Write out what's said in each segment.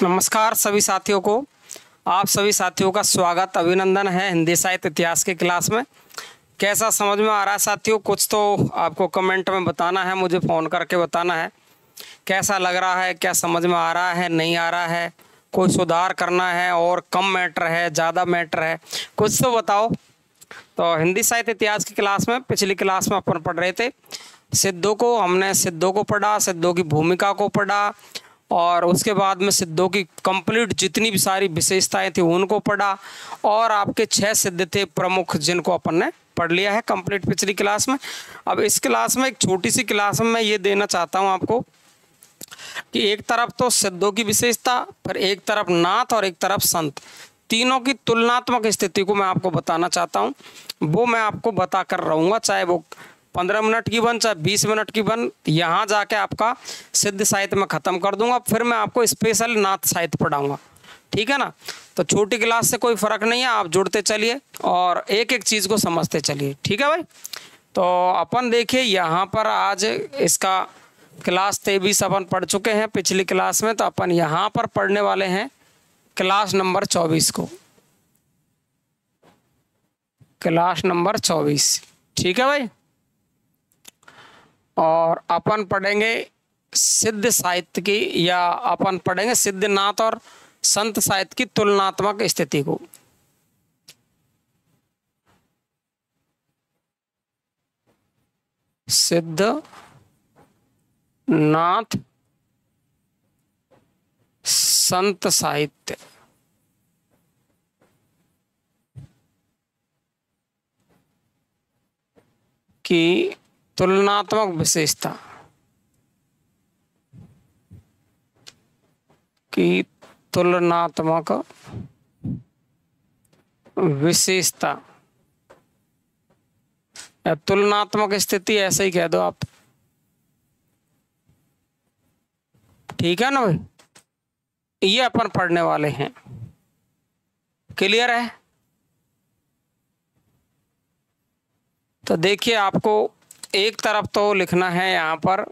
नमस्कार सभी साथियों को। आप सभी साथियों का स्वागत अभिनंदन है हिंदी साहित्य इतिहास की क्लास में। कैसा समझ में आ रहा है साथियों? कुछ तो आपको कमेंट में बताना है, मुझे फ़ोन करके बताना है कैसा लग रहा है, क्या समझ में आ रहा है, नहीं आ रहा है, कोई सुधार करना है और कम मैटर है, ज़्यादा मैटर है, कुछ तो बताओ। तो हिंदी साहित्य इतिहास की क्लास में पिछली क्लास में अपन पढ़ रहे थे सिद्धों को। हमने सिद्धों को पढ़ा, सिद्धों की भूमिका को पढ़ा और उसके बाद में सिद्धों की कंप्लीट जितनी भी सारी विशेषताएं थी उनको पढ़ा। और आपके 6 सिद्ध थे प्रमुख जिनको अपन ने पढ़ लिया है कंप्लीट पिछली क्लास में। अब इस क्लास में एक छोटी सी क्लास में मैं ये देना चाहता हूँ आपको कि एक तरफ तो सिद्धों की विशेषता, फिर एक तरफ नाथ और एक तरफ संत, तीनों की तुलनात्मक स्थिति को मैं आपको बताना चाहता हूँ। वो मैं आपको बता कर रहूँगा, चाहे वो 15 मिनट की बन चाहे 20 मिनट की बन। यहाँ जाके आपका सिद्ध साहित्य में ख़त्म कर दूंगा, फिर मैं आपको स्पेशल नाथ साहित्य पढ़ाऊँगा, ठीक है ना। तो छोटी क्लास से कोई फ़र्क नहीं है, आप जुड़ते चलिए और एक एक चीज़ को समझते चलिए, ठीक है भाई। तो अपन देखिए यहाँ पर आज इसका क्लास 23 अपन पढ़ चुके हैं पिछली क्लास में। तो अपन यहाँ पर पढ़ने वाले हैं क्लास नंबर 24 को, क्लास नंबर 24, ठीक है भाई। और अपन पढ़ेंगे सिद्ध साहित्य की, या अपन पढ़ेंगे सिद्ध नाथ और संत साहित्य की तुलनात्मक स्थिति को। सिद्ध नाथ संत साहित्य की तुलनात्मक विशेषता की तुलनात्मक विशेषता या तुलनात्मक स्थिति, ऐसे ही कह दो आप, ठीक है ना भाई। ये अपन पढ़ने वाले हैं, क्लियर है। तो देखिए आपको एक तरफ तो लिखना है यहाँ पर,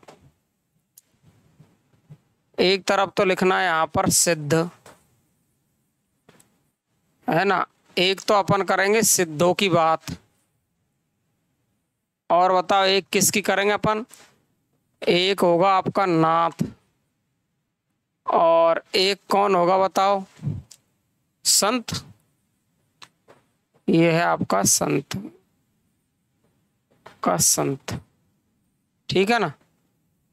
एक तरफ तो लिखना है यहाँ पर सिद्ध, है ना। एक तो अपन करेंगे सिद्धों की बात, और बताओ एक किसकी करेंगे अपन? एक होगा आपका नाथ और एक कौन होगा बताओ? संत। ये है आपका संत का संत, ठीक है ना।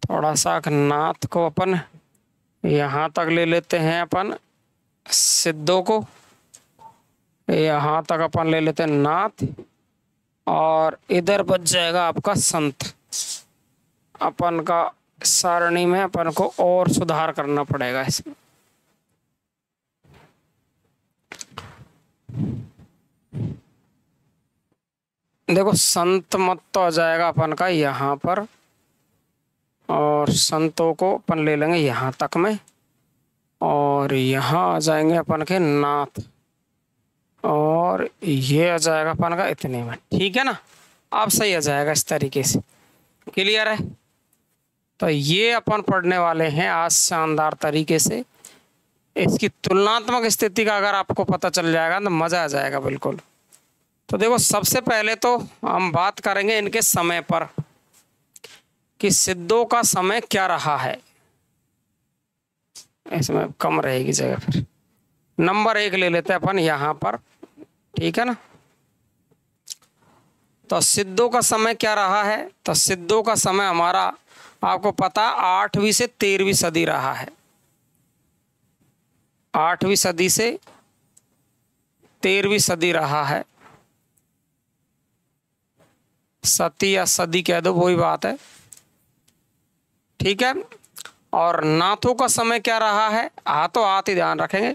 थोड़ा सा नाथ को अपन यहाँ तक ले लेते हैं, अपन सिद्धों को यहाँ तक अपन ले लेते हैं नाथ, और इधर बच जाएगा आपका संत। अपन का सारणी में अपन को और सुधार करना पड़ेगा इसमें। देखो संत मत तो आ जाएगा अपन का यहाँ पर, और संतों को अपन ले लेंगे यहाँ तक में, और यहाँ आ जाएंगे अपन के नाथ, और ये आ जाएगा अपन का इतने में, ठीक है ना। अब सही आ जाएगा इस तरीके से, क्लियर है। तो ये अपन पढ़ने वाले हैं आज शानदार तरीके से। इसकी तुलनात्मक स्थिति का अगर आपको पता चल जाएगा तो मज़ा आ जाएगा बिल्कुल। तो देखो सबसे पहले तो हम बात करेंगे इनके समय पर कि सिद्धों का समय क्या रहा है। इसमें कम रहेगी जगह, फिर नंबर 1 ले लेते हैं अपन यहाँ पर, ठीक है ना। तो सिद्धों का समय क्या रहा है? तो सिद्धों का समय हमारा आपको पता 8वीं से 13वीं सदी रहा है। 8वीं सदी से 13वीं सदी रहा है। सती या सदी कह दो, वही बात है, ठीक है। और नाथों का समय क्या रहा है? हाथों हाथ ही ध्यान रखेंगे।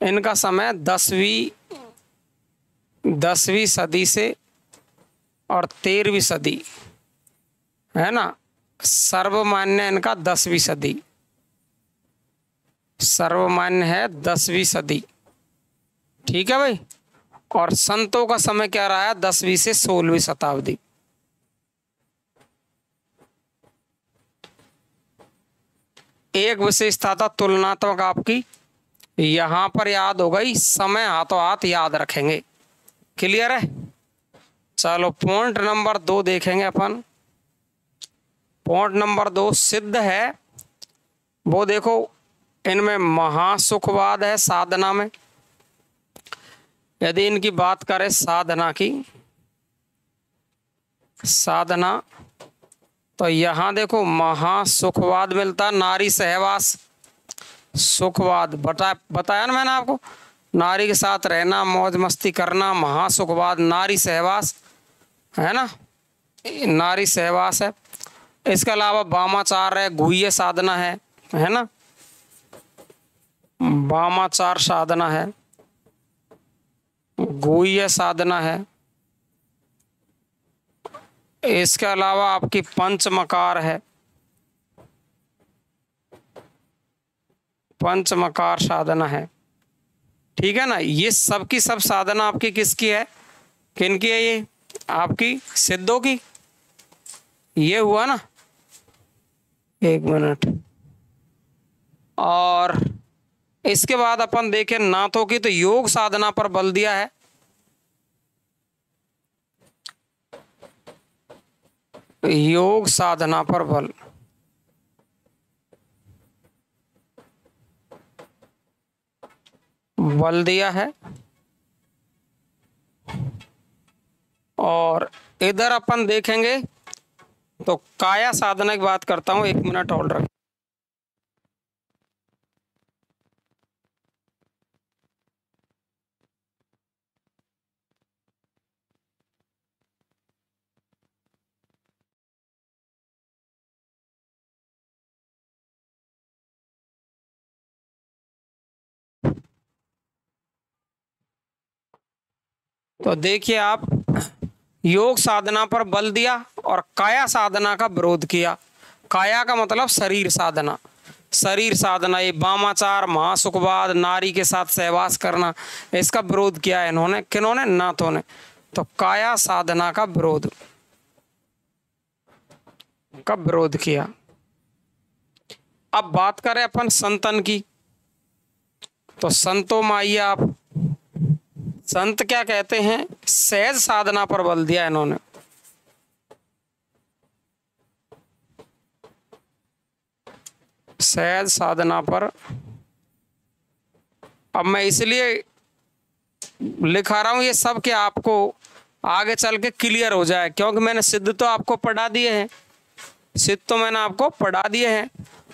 इनका समय 10वीं सदी से और 13वीं सदी, है ना। सर्वमान्य इनका 10वीं सदी, सर्वमान्य है 10वीं सदी, ठीक है भाई। और संतों का समय क्या रहा है? 10वीं से 16वीं शताब्दी। एक विशेषता था तुलनात्मक आपकी यहां पर याद हो गई, समय हाथों हाथ याद रखेंगे। क्लियर है? चलो पॉइंट नंबर 2 देखेंगे अपन। पॉइंट नंबर 2 सिद्ध है, वो देखो इनमें महासुखवाद है साधना में। यदि इनकी बात करें साधना की, साधना, तो यहां देखो महासुखवाद मिलता, नारी सहवास सुखवाद बताया ना मैंने आपको, नारी के साथ रहना, मौज मस्ती करना, महासुखवाद, नारी सहवास है ना, नारी सहवास है। इसके अलावा वामाचार है, गुह्य साधना है ना, वामाचार साधना है, गुह्य साधना है। इसके अलावा आपकी पंचमकार है, पंचमकार साधना है। ठीक है ना, ये सब की सब साधना आपकी किसकी है, किनकी है? ये आपकी सिद्धों की। ये हुआ ना, एक मिनट। और इसके बाद अपन देखें नाथों की, तो योग साधना पर बल दिया है। योग साधना पर बल दिया है। और इधर अपन देखेंगे तो काया साधना की बात करता हूं, 1 मिनट होल्ड रखें। तो देखिए आप, योग साधना पर बल दिया और काया साधना का विरोध किया। काया का मतलब शरीर साधना, शरीर साधना, ये वामाचार, महासुखवाद, नारी के साथ सहवास करना, इसका विरोध किया है इन्होंने। किन्होंने? नाथों ने। तो काया साधना का विरोध किया। अब बात करें अपन संतन की, तो संतों में आइए आप। संत क्या कहते हैं? सहज साधना पर बल दिया इन्होंने। सहज साधना पर। अब मैं इसलिए लिखा रहा हूं ये सब कि आपको आगे चल के क्लियर हो जाए, क्योंकि मैंने सिद्ध तो आपको पढ़ा दिए हैं, सिद्ध तो मैंने आपको पढ़ा दिए हैं।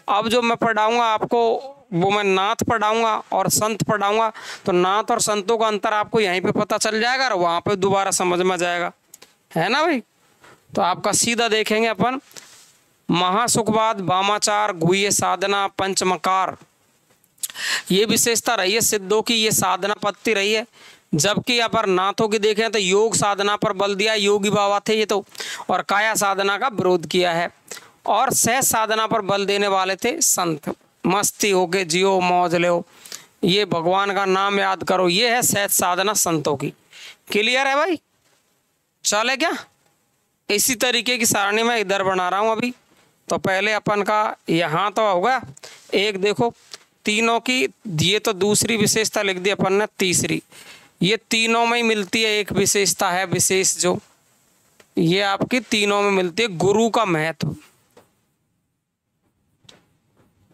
अब जो मैं पढ़ाऊंगा आपको, वो मैं नाथ पढ़ाऊंगा और संत पढ़ाऊंगा। तो नाथ और संतों का अंतर आपको यहीं पे पता चल जाएगा और वहां पे दोबारा समझ में जाएगा, है ना भाई। तो आपका सीधा देखेंगे अपन, महासुखवाद, वामाचार, गुह्य साधना, पंचमकार, ये विशेषता रही है सिद्धों की, ये साधना पत्ति रही है। जबकि अपर नाथों की देखें तो योग साधना पर बल दिया, योगी बाबा थे ये तो, और काया साधना का विरोध किया है। और सहज साधना पर बल देने वाले थे संत। मस्ती होके जियो, मौज लो, ये भगवान का नाम याद करो, ये है सहज साधना संतों की। क्लियर है भाई? चले क्या? इसी तरीके की सारणी में इधर बना रहा हूं अभी। तो पहले अपन का यहाँ तो होगा एक, देखो तीनों की, ये तो दूसरी विशेषता लिख दी अपन ने, तीसरी ये तीनों में ही मिलती है। एक विशेषता है विशेष, जो ये आपकी तीनों में मिलती है, गुरु का महत्व।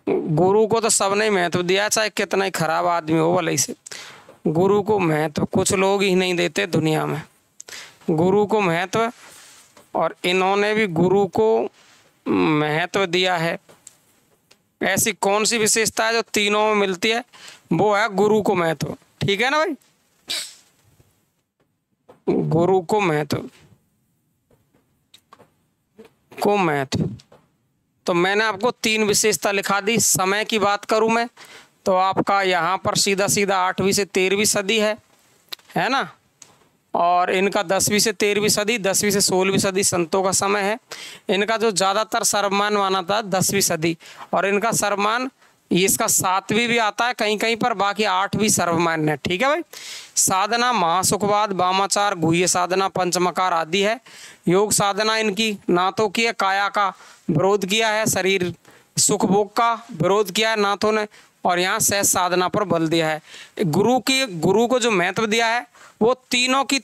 गुरु को तो सबने महत्व दिया, चाहे कितना ही खराब आदमी हो भले से, गुरु को महत्व कुछ लोग ही नहीं देते दुनिया में, गुरु को महत्व। और इन्होंने भी गुरु को महत्व दिया है। ऐसी कौन सी विशेषता है जो तीनों में मिलती है? वो है गुरु को महत्व। ठीक है ना भाई, गुरु को महत्व, को महत्व। तो मैंने आपको 3 विशेषता लिखा दी। समय की बात करूं मैं तो आपका यहाँ पर सीधा सीधा 8वीं से 13वीं सदी है ना, और इनका 10वीं से 13वीं सदी, 10वीं से 16वीं सदी संतों का समय है। इनका जो ज़्यादातर सर्वमान माना था 10वीं सदी, और इनका सर्वमान इसका 7वीं भी आता है कहीं कहीं पर, बाकी 8वीं सर्वमान्य है। ठीक है भाई। साधना महासुखवाद, वामाचार, गुह्य साधना, पंचमकार आदि है। योग साधना इनकी नाथों की है, काया का विरोध किया है, शरीर सुख भोग का विरोध किया है नाथों ने, और यहाँ सहज साधना पर बल दिया है। गुरु को जो महत्व दिया है वो तीनों की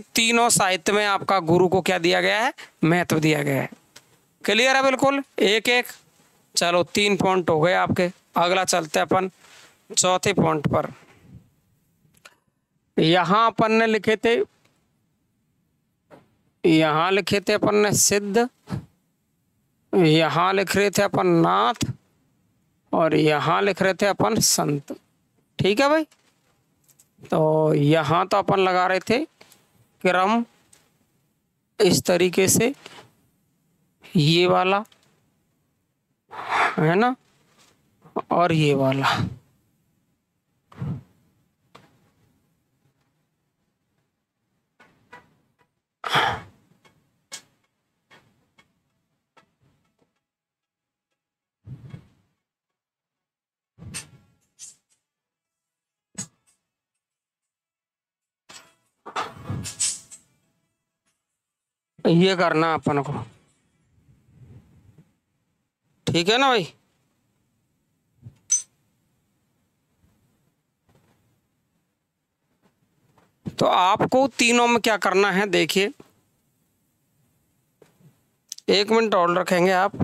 तीनों साहित्य में आपका गुरु को क्या दिया गया है, महत्व दिया गया है। क्लियर है बिल्कुल, एक एक। चलो 3 पॉइंट हो गए आपके। अगला चलते हैं अपन चौथे पॉइंट पर। यहां अपन ने लिखे थे, यहां लिखे थे अपन ने सिद्ध, यहां लिख रहे थे अपन नाथ, और यहां लिख रहे थे अपन संत। ठीक है भाई, तो यहां तो अपन लगा रहे थे क्रम इस तरीके से, ये वाला है ना, और ये वाला। ये करना अपन को, ठीक है ना भाई। तो आपको तीनों में क्या करना है, देखिए 1 मिनट और रखेंगे आप।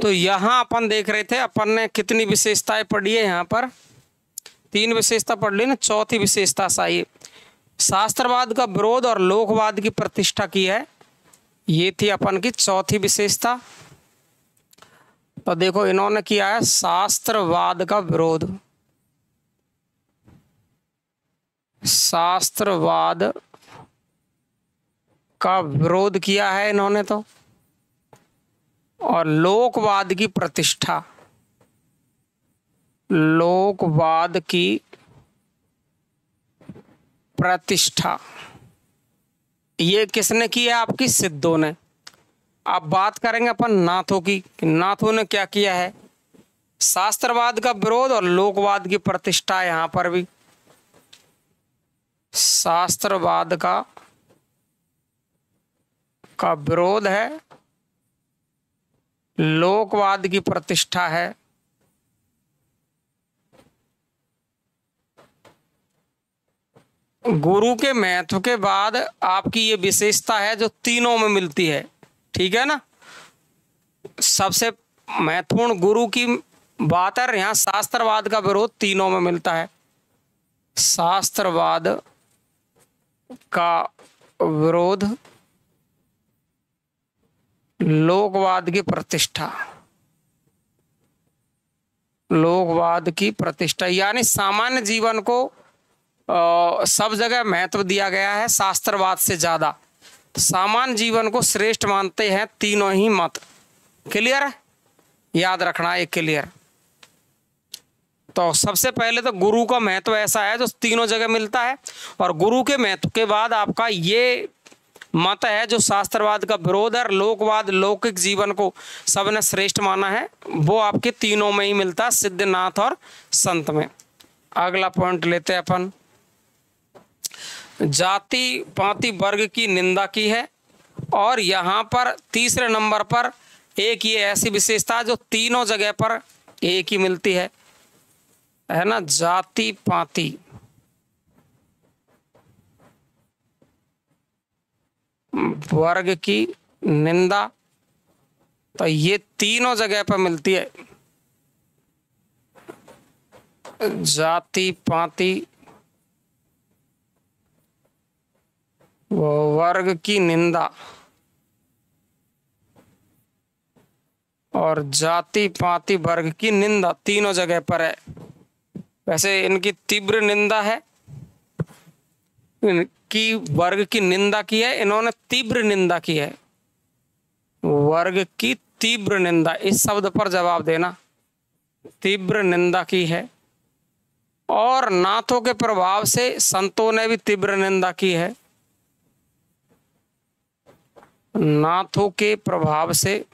तो यहाँ अपन देख रहे थे, अपन ने कितनी विशेषताएं पढ़ी है, यहाँ पर 3 विशेषता पढ़ ली ना। चौथी विशेषता सही, शास्त्रवाद का विरोध और लोकवाद की प्रतिष्ठा की है, ये थी अपन की चौथी विशेषता। तो देखो इन्होंने किया है शास्त्रवाद का विरोध, शास्त्रवाद का विरोध किया है इन्होंने तो, और लोकवाद की प्रतिष्ठा, लोकवाद की प्रतिष्ठा ये किसने की है, आपकी सिद्धों ने। अब बात करेंगे अपन नाथों की, नाथों ने क्या किया है, शास्त्रवाद का विरोध और लोकवाद की प्रतिष्ठा। यहां पर भी शास्त्रवाद का विरोध है, लोकवाद की प्रतिष्ठा है। गुरु के महत्व के बाद आपकी ये विशेषता है जो तीनों में मिलती है, ठीक है ना। सबसे महत्वपूर्ण गुरु की बात है, यहाँ शास्त्रवाद का विरोध तीनों में मिलता है। शास्त्रवाद का विरोध, लोकवाद की प्रतिष्ठा, लोकवाद की प्रतिष्ठा, यानी सामान्य जीवन को सब जगह महत्व दिया गया है शास्त्रवाद से ज्यादा। सामान्य जीवन को श्रेष्ठ मानते हैं तीनों ही मत। क्लियर है, याद रखना है क्लियर। तो सबसे पहले तो गुरु का महत्व ऐसा है जो तीनों जगह मिलता है, और गुरु के महत्व के बाद आपका ये मत है जो शास्त्रवाद का विरोध है, लोकवाद लौकिक जीवन को सबने श्रेष्ठ माना है, वो आपके तीनों में ही मिलता है, सिद्ध, नाथ और संत में। अगला पॉइंट लेते हैं अपन, जाति पाति वर्ग की निंदा की है, और यहाँ पर तीसरे नंबर पर एक ये ऐसी विशेषता जो तीनों जगह पर एक ही मिलती है ना, जाति पाति वर्ग की निंदा। तो ये तीनों जगह पर मिलती है, जाति पाति वर्ग की निंदा और जाति पाति वर्ग की निंदा तीनों जगह पर है। वैसे इनकी तीव्र निंदा है, इनकी वर्ग की निंदा की है, इन्होंने तीव्र निंदा की है, वर्ग की तीव्र निंदा, इस शब्द पर जवाब देना, तीव्र निंदा की है। और नाथों के प्रभाव से संतों ने भी तीव्र निंदा की है, नाथों के प्रभाव से,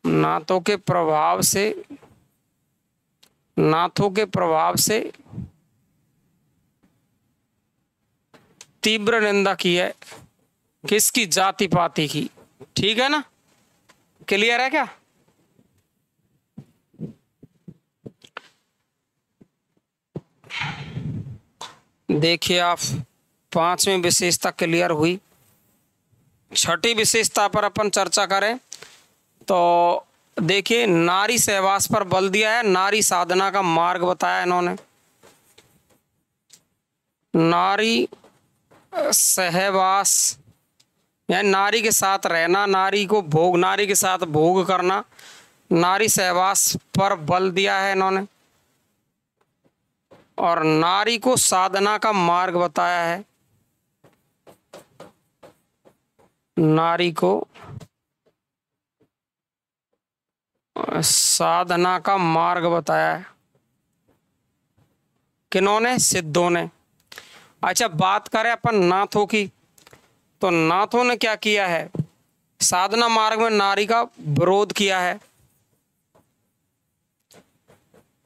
नाथों के प्रभाव से, नाथों के प्रभाव से तीव्र निंदा की है। किसकी? जाति पाति की। ठीक है ना, क्लियर है क्या? देखिए आप, पांचवी विशेषता क्लियर हुई। छठी विशेषता पर अपन चर्चा करें तो देखिए, नारी सहवास पर बल दिया है, नारी साधना का मार्ग बताया इन्होंने। नारी सहवास यानी नारी के साथ रहना, नारी को भोग, नारी के साथ भोग करना, नारी सहवास पर बल दिया है इन्होंने। और नारी को साधना का मार्ग बताया है, नारी को साधना का मार्ग बताया है। किन्होंने? सिद्धों ने। अच्छा, बात करें अपन नाथों की, तो नाथों ने क्या किया है? साधना मार्ग में नारी का विरोध किया है।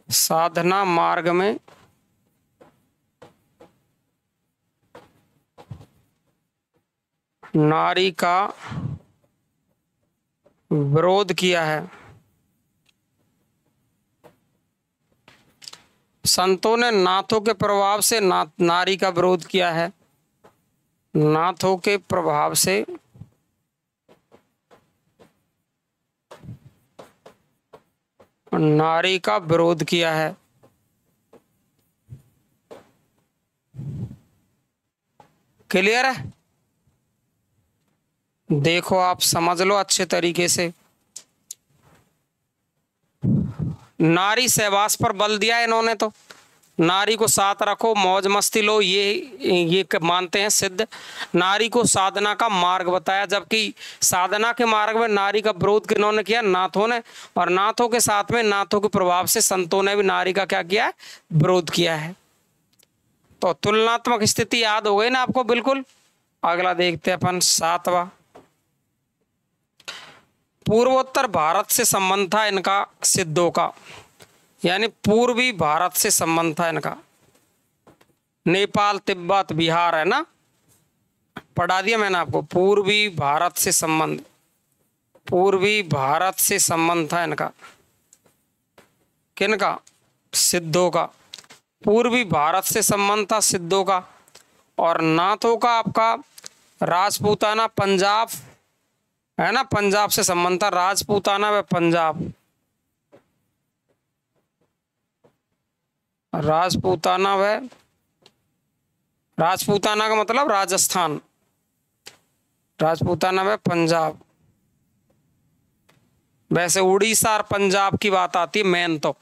साधना मार्ग में नारी का विरोध किया है। संतों ने नाथों के प्रभाव से नारी का विरोध किया है। नाथों के प्रभाव से नारी का विरोध किया है। क्लियर है? देखो आप समझ लो अच्छे तरीके से। नारी सहवास पर बल दिया है इन्होंने, तो नारी को साथ रखो, मौज मस्ती लो, ये मानते हैं सिद्ध। नारी को साधना का मार्ग बताया, जबकि साधना के मार्ग में नारी का विरोध किन्होंने किया? नाथों ने। और नाथों के साथ में, नाथों के प्रभाव से संतों ने भी नारी का क्या किया है? विरोध किया है। तो तुलनात्मक स्थिति याद हो गई ना आपको? बिल्कुल। अगला देखते हैं अपन, सातवां। पूर्वोत्तर भारत से संबंध था इनका, सिद्धों का, यानी पूर्वी भारत से संबंध था इनका। नेपाल, तिब्बत, बिहार है ना, पढ़ा दिया मैंने आपको। पूर्वी भारत से संबंध, पूर्वी भारत से संबंध था इनका। किनका? सिद्धों का। पूर्वी भारत से संबंध था सिद्धों का। और नाथों का आपका राजपूताना, पंजाब है ना, पंजाब से संबंध था। राजपूताना व पंजाब, राजपूताना व, राजपूताना का मतलब राजस्थान, राजपूताना व पंजाब। वैसे उड़ीसा और पंजाब की बात आती है मेन, तो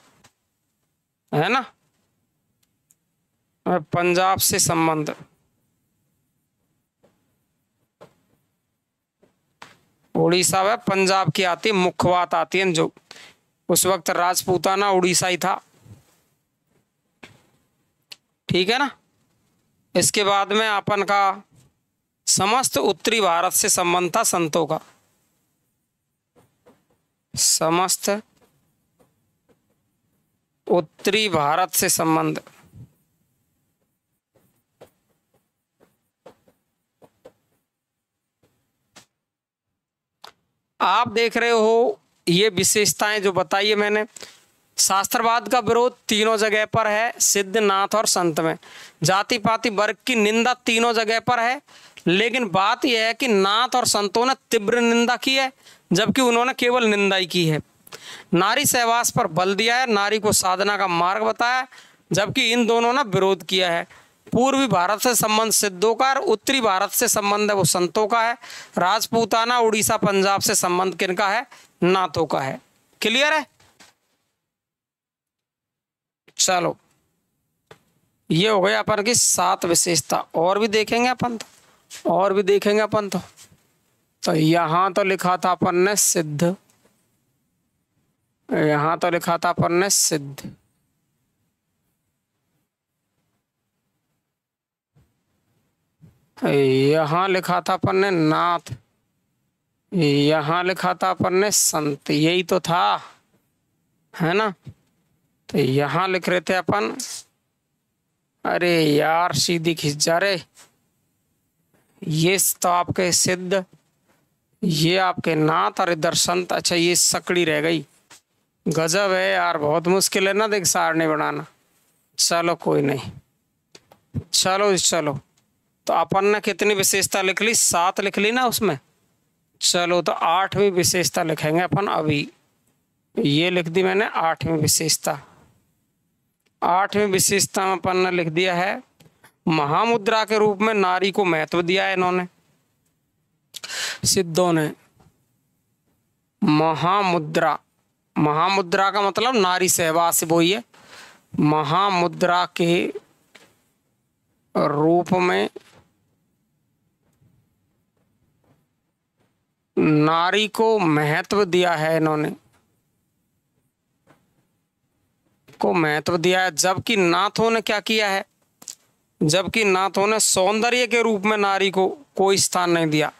है ना, पंजाब से संबंध। उड़ीसा व पंजाब की आती, मुख्य बात आती है, जो उस वक्त राजपूताना उड़ीसा ही था। ठीक है ना। इसके बाद में अपन का समस्त उत्तरी भारत से संबंध था संतों का। समस्त उत्तरी भारत से संबंध। आप देख रहे हो ये विशेषताएं जो बताई है मैंने। शास्त्रवाद का विरोध तीनों जगह पर है, सिद्ध, नाथ और संत में। जाति पाति वर्ग की निंदा तीनों जगह पर है, लेकिन बात यह है कि नाथ और संतों ने तीव्र निंदा की है, जबकि उन्होंने केवल निंदा ही की है। नारी सहवास पर बल दिया है, नारी को साधना का मार्ग बताया, जबकि इन दोनों ने विरोध किया है। पूर्वी भारत से संबंध सिद्धों का, और उत्तरी भारत से संबंध है वो संतों का है। राजपूताना, उड़ीसा, पंजाब से संबंध किनका है? नाथों का है। क्लियर है? चलो, ये हो गई अपन की 7 विशेषता। और भी देखेंगे अपन तो, और भी देखेंगे अपन तो यहां तो लिखा था अपन ने सिद्ध, यहां तो लिखा था अपन ने सिद्ध। यहाँ लिखा था अपन ने नाथ, यहाँ लिखा था अपन ने संत, यही तो था, है ना। तो यहाँ लिख रहे थे अपन, अरे यार सीधी खिंच जा रे, ये तो आपके सिद्ध, ये आपके नाथ और इधर संत। अच्छा ये सकड़ी रह गई, गजब है यार, बहुत मुश्किल है ना देख सारणी बनाना। चलो कोई नहीं, चलो चलो। तो अपन ने कितनी विशेषता लिख ली, 7 लिख ली ना उसमें। चलो तो 8वीं विशेषता लिखेंगे अपन अभी। ये लिख दी मैंने 8वीं विशेषता। 8वीं विशेषता में अपन ने लिख दिया है, महामुद्रा के रूप में नारी को महत्व दिया है इन्होंने, सिद्धों ने। महामुद्रा, महामुद्रा का मतलब नारी सहवास वही है। महामुद्रा के रूप में नारी को महत्व दिया है इन्होंने, को महत्व दिया है। जबकि नाथों ने क्या किया है, जबकि नाथों ने सौंदर्य के रूप में नारी को कोई स्थान नहीं दिया।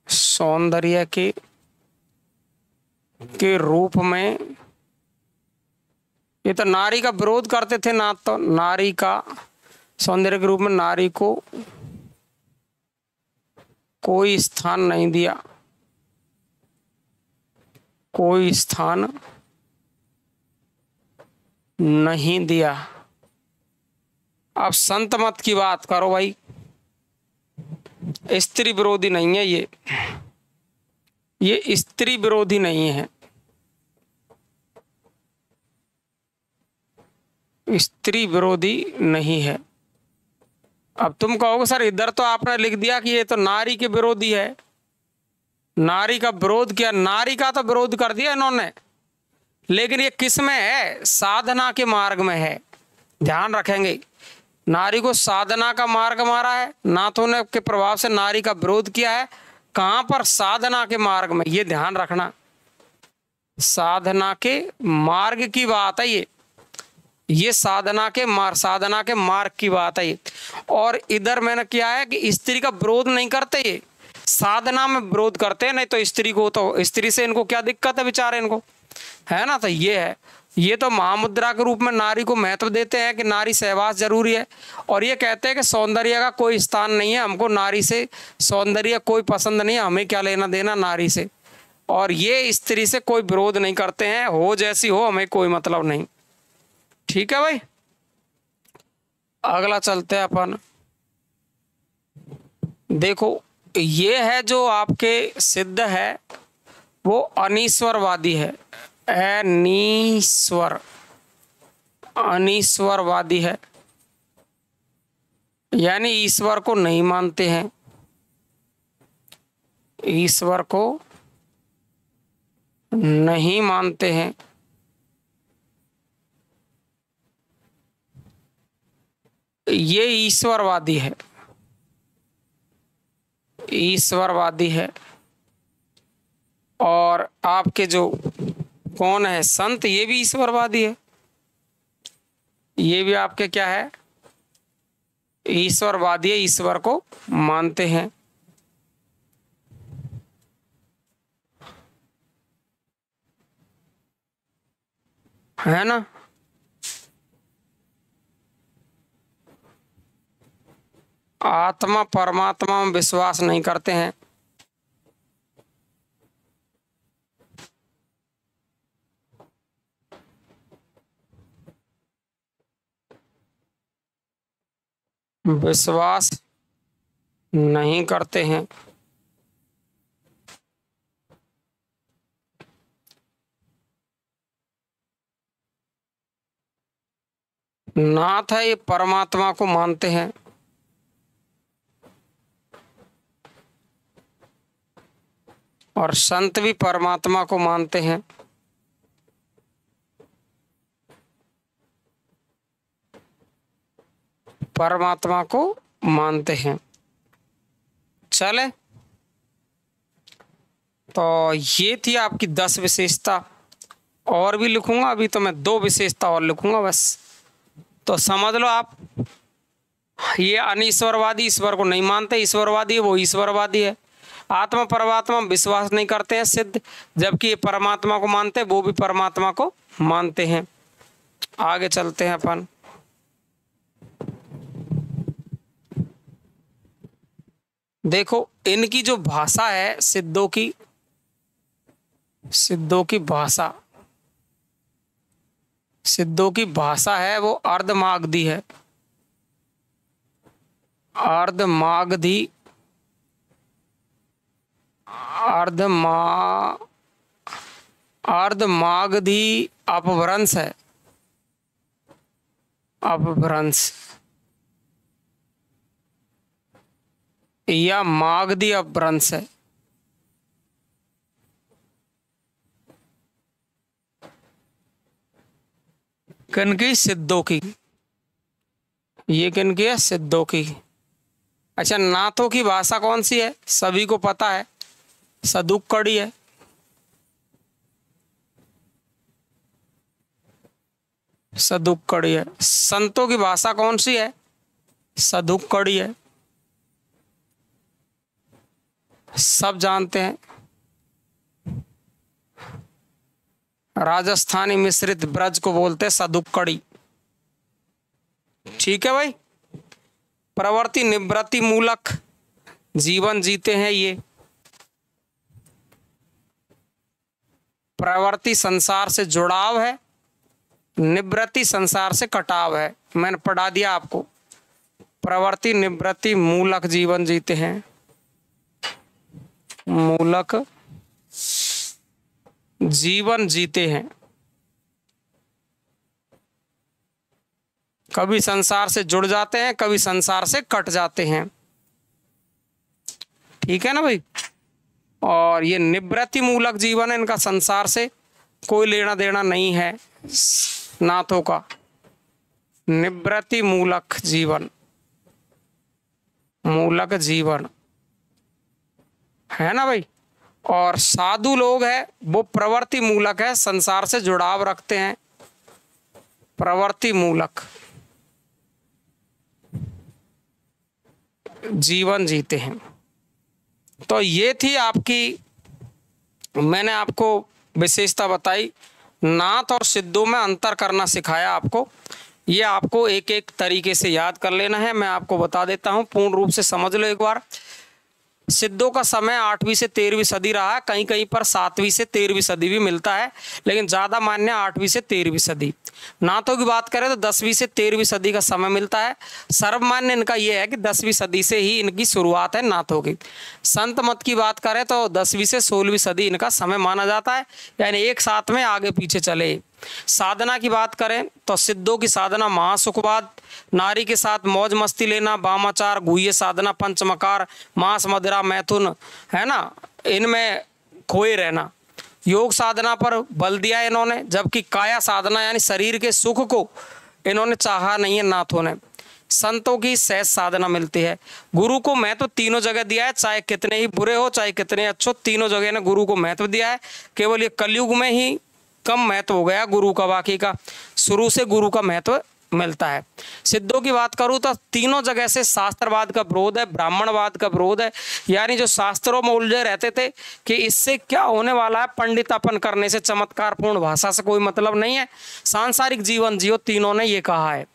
सौंदर्य के रूप में ये तो नारी का विरोध करते थे नाथ, तो नारी का सौंदर्य के रूप में नारी को कोई स्थान नहीं दिया, कोई स्थान नहीं दिया। अब संत मत की बात करो भाई, स्त्री विरोधी नहीं है ये स्त्री विरोधी नहीं है, स्त्री विरोधी नहीं है। अब तुम कहोगे सर इधर तो आपने लिख दिया कि ये तो नारी के विरोधी है। नारी का विरोध किया, नारी का तो विरोध कर दिया इन्होंने, लेकिन ये किस में है, साधना के मार्ग में है। ध्यान रखेंगे, नारी को साधना का मार्ग मारा है, नाथों ने के प्रभाव से नारी का विरोध किया है। कहां पर, साधना के मार्ग में, ये ध्यान रखना, साधना के मार्ग की बात है ये साधना के मार्ग की बात है ये। और इधर मैंने किया है कि स्त्री का विरोध नहीं करते, ये साधना में विरोध करते हैं। नहीं तो स्त्री को, तो स्त्री से इनको क्या दिक्कत है बेचारे इनको, है ना। तो ये है, ये तो महामुद्रा के रूप में नारी को महत्व देते हैं कि नारी सहवास जरूरी है। और ये कहते हैं कि सौंदर्य का कोई स्थान नहीं है, हमको नारी से सौंदर्य कोई पसंद नहीं है, हमें क्या लेना देना नारी से। और ये स्त्री से कोई विरोध नहीं करते हैं, हो जैसी हो हमें कोई मतलब नहीं। ठीक है भाई, अगला चलते हैं अपन। देखो ये है जो आपके सिद्ध है वो अनीश्वरवादी है, अनीश्वरवादी है, यानी ईश्वर को नहीं मानते हैं, ईश्वर को नहीं मानते हैं। ये ईश्वरवादी है, ईश्वरवादी है। और आपके जो कौन है संत, ये भी ईश्वरवादी है, ये भी आपके क्या है, ईश्वरवादी है, ईश्वर को मानते हैं। है ना। आत्मा परमात्मा में विश्वास नहीं करते हैं। विश्वास नहीं करते हैं। नाथ है ये परमात्मा को मानते हैं। और संत भी परमात्मा को मानते हैं। परमात्मा को मानते हैं। चले, तो ये थी आपकी 10 विशेषता। और भी लिखूंगा, अभी तो मैं 2 विशेषता और लिखूंगा बस। तो समझ लो आप, ये अनिश्वरवादी ईश्वर को नहीं मानते, ईश्वरवादी है वो ईश्वरवादी है। आत्मा परमात्मा विश्वास नहीं करते हैं सिद्ध, जबकि ये परमात्मा को मानते हैं, वो भी परमात्मा को मानते हैं। आगे चलते हैं अपन। देखो इनकी जो भाषा है सिद्धों की भाषा, सिद्धों की भाषा है वो अर्धमागधी है। अर्धमागधी, अर्धमागधी अपभ्रंश है, अपभ्रंश या मागधी अपभ्रंश है। किनकी? सिद्धों की। ये किनकी है? सिद्धों की। अच्छा, नाथों की भाषा कौन सी है? सभी को पता है, सदुक्कड़ी है। सदुक्कड़ी है। संतों की भाषा कौन सी है? सदुक्कड़ी है, सब जानते हैं। राजस्थानी मिश्रित ब्रज को बोलते हैं सदुक्कड़ी। ठीक है भाई। प्रवृत्ति निवृत्ति मूलक जीवन जीते हैं ये। प्रवृत्ति संसार से जुड़ाव है, निवृत्ति संसार से कटाव है। मैंने पढ़ा दिया आपको। प्रवृत्ति निवृत्ति मूलक जीवन जीते हैं, मूलक जीवन जीते हैं। कभी संसार से जुड़ जाते हैं, कभी संसार से कट जाते हैं। ठीक है ना भाई। और ये निवृत्ति मूलक जीवन है, इनका संसार से कोई लेना देना नहीं है नाथों का। निवृत्ति मूलक जीवन, मूलक जीवन है ना भाई। और साधु लोग हैं वो प्रवृत्ति मूलक है, संसार से जुड़ाव रखते हैं, प्रवृत्ति मूलक जीवन जीते हैं। तो ये थी आपकी, मैंने आपको विशेषता बताई। नाथ और सिद्धों में अंतर करना सिखाया आपको। ये आपको एक एक तरीके से याद कर लेना है। मैं आपको बता देता हूँ, पूर्ण रूप से समझ लो एक बार। सिद्धों का समय 8वीं से 13वीं सदी रहा है, कहीं कहीं पर 7वीं से 13वीं सदी भी मिलता है, लेकिन ज़्यादा मान्य 8वीं से 13वीं सदी। नाथों की बात करें तो 10वीं से 13वीं सदी का समय मिलता है। सर्वमान्य इनका ये है कि 10वीं सदी से ही इनकी शुरुआत है नाथों की। संत मत की बात करें तो 10वीं से 16वीं सदी इनका समय माना जाता है, यानी एक साथ में आगे पीछे चले। साधना की बात करें तो सिद्धों की साधना महासुखवाद, नारी के साथ मौज मस्ती लेना, वामाचार, गुह्य साधना, पंचमकार, मांस मदिरा, मैथुन, है ना, इनमें खोए रहना। योग साधना पर बल दिया इन्होंने, जबकि काया साधना यानी शरीर के सुख को इन्होंने चाहा नहीं है नाथों ने। संतों की सहज साधना मिलती है। गुरु को महत्व तीनों जगह दिया है, चाहे कितने ही बुरे हो चाहे कितने अच्छे, तीनों जगह ने गुरु को महत्व दिया है। केवल ये कलयुग में ही कम महत्व हो गया गुरु का, बाकी का शुरू से गुरु का महत्व मिलता है। सिद्धों की बात करूं तो तीनों जगह से शास्त्रवाद का विरोध है, ब्राह्मणवाद का विरोध है, यानी जो शास्त्रों में उलझे रहते थे कि इससे क्या होने वाला है, पंडितापन करने से, चमत्कारपूर्ण भाषा से कोई मतलब नहीं है, सांसारिक जीवन जियो, तीनों ने ये कहा है।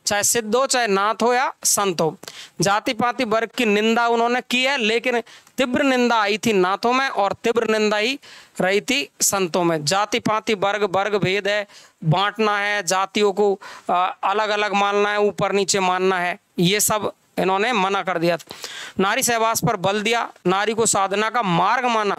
चाहे सिद्ध हो, चाहे नाथ हो या संत हो। जाति पाति वर्ग की निंदा उन्होंने की है, लेकिन तीव्र निंदा आई थी नाथों में और तीव्र निंदा ही रही थी संतों में। जाति पाति वर्ग भेद है, बांटना है, जातियों को अलग अलग मानना है, ऊपर नीचे मानना है, ये सब इन्होंने मना कर दिया था। नारी सहवास पर बल दिया, नारी को साधना का मार्ग माना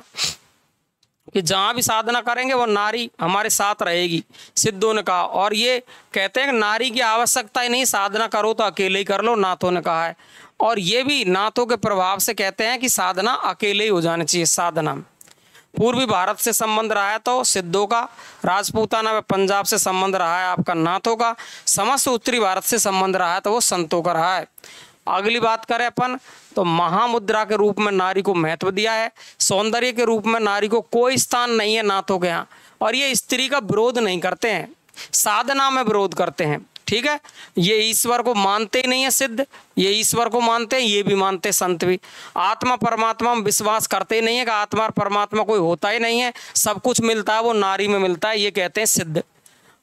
कि जहाँ भी साधना करेंगे वो नारी हमारे साथ रहेगी, सिद्धों ने कहा। और ये कहते हैं कि नारी की आवश्यकता ही नहीं, साधना करो तो अकेले ही कर लो, नाथों ने कहा है। और ये भी नाथों के प्रभाव से कहते हैं कि साधना अकेले ही हो जानी चाहिए। साधना पूर्वी भारत से संबंध रहा है तो सिद्धों का, राजपूताना में पंजाब से संबंध रहा है आपका नाथों का, समस्त उत्तरी भारत से संबंध रहा है तो वो संतों का रहा है। अगली बात करें अपन तो महामुद्रा के रूप में नारी को महत्व दिया है, सौंदर्य के रूप में नारी को कोई स्थान नहीं है नाथों के यहाँ। और ये स्त्री का विरोध नहीं करते हैं, साधना में विरोध करते हैं। ठीक है, ये ईश्वर को मानते ही नहीं है सिद्ध, ये ईश्वर को मानते हैं, ये भी मानते हैं संत भी। आत्मा परमात्मा में विश्वास करते ही नहीं है कि आत्मा और परमात्मा कोई होता ही नहीं है, सब कुछ मिलता है वो नारी में मिलता है, ये कहते हैं सिद्ध।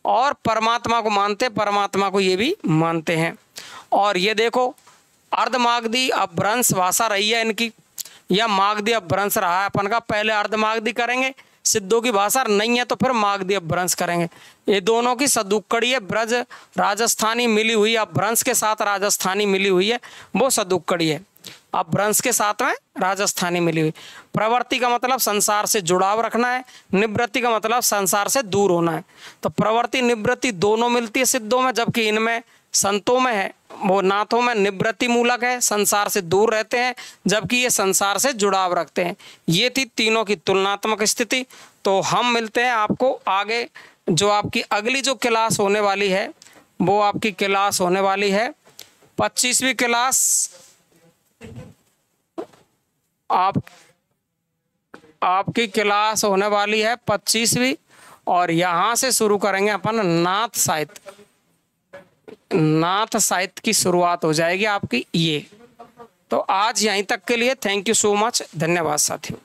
और परमात्मा को मानते, परमात्मा को ये भी मानते हैं। और ये देखो अर्धमागधी अपभ्रंश भाषा रही है इनकी, या मागधी अपभ्रंश रहा है अपन का। पहले अर्धमागधी करेंगे, सिद्धों की भाषा नहीं है तो फिर मागधी अपभ्रंश करेंगे। ये दोनों की सदुक्कड़ी है, ब्रज राजस्थानी मिली हुई, अपभ्रंश के साथ राजस्थानी मिली हुई है, वो सदुक्कड़ी है। अपभ्रंश के साथ में राजस्थानी मिली हुई। प्रवृत्ति का मतलब संसार से जुड़ाव रखना है, निवृत्ति का मतलब संसार से दूर होना है। तो प्रवृत्ति निवृत्ति दोनों मिलती है सिद्धों में, जबकि इनमें संतों में है, वो नाथों में निवृत्ति मूलक है, संसार से दूर रहते हैं, जबकि ये संसार से जुड़ाव रखते हैं। ये थी तीनों की तुलनात्मक स्थिति। तो हम मिलते हैं आपको आगे, जो आपकी अगली जो क्लास होने वाली है वो आपकी क्लास होने वाली है 25वीं क्लास। आपकी क्लास होने वाली है 25वीं, और यहाँ से शुरू करेंगे अपन नाथ साहित्य। नाथ साहित्य की शुरुआत हो जाएगी आपकी ये। तो आज यहीं तक के लिए थैंक यू सो मच, धन्यवाद साथियों।